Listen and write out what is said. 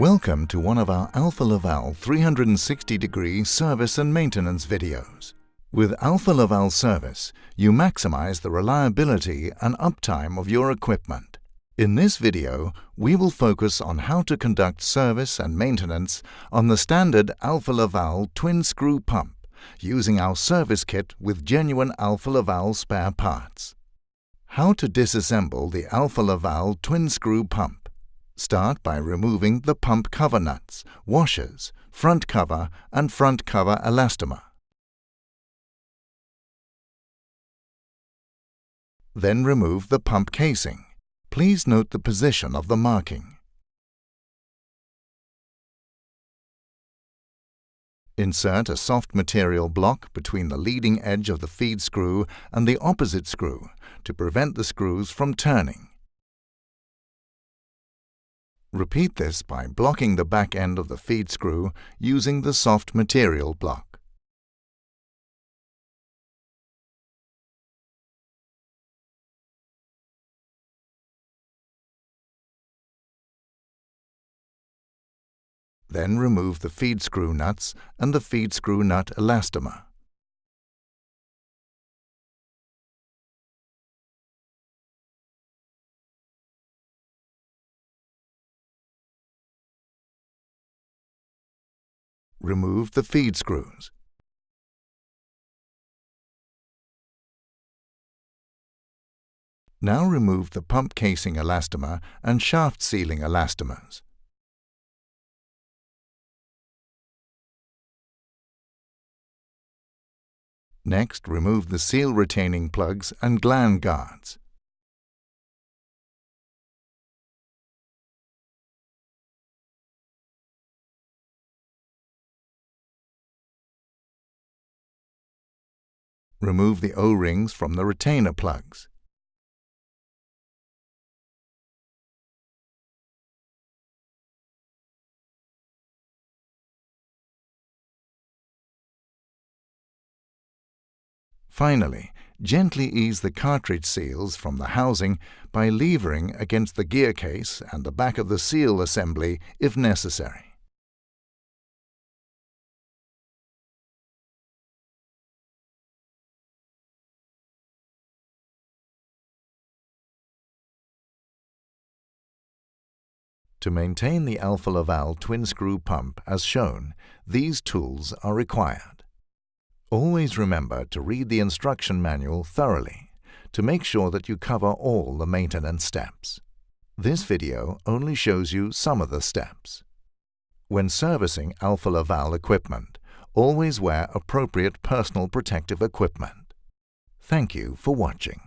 Welcome to one of our Alfa Laval 360-degree service and maintenance videos. With Alfa Laval Service, you maximize the reliability and uptime of your equipment. In this video, we will focus on how to conduct service and maintenance on the standard Alfa Laval Twin Screw pump using our service kit with genuine Alfa Laval spare parts. How to disassemble the Alfa Laval Twin Screw pump. Start by removing the pump cover nuts, washers, front cover and front cover elastomer. Then remove the pump casing. Please note the position of the marking. Insert a soft material block between the leading edge of the feed screw and the opposite screw to prevent the screws from turning. Repeat this by blocking the back end of the feed screw using the soft material block. Then remove the feed screw nuts and the feed screw nut elastomer. Remove the feed screws. Now remove the pump casing elastomer and shaft sealing elastomers. Next, remove the seal retaining plugs and gland guards. Remove the O-rings from the retainer plugs. Finally, gently ease the cartridge seals from the housing by levering against the gear case and the back of the seal assembly if necessary. To maintain the Alfa Laval twin screw pump as shown, these tools are required. Always remember to read the instruction manual thoroughly to make sure that you cover all the maintenance steps. This video only shows you some of the steps. When servicing Alfa Laval equipment, always wear appropriate personal protective equipment. Thank you for watching.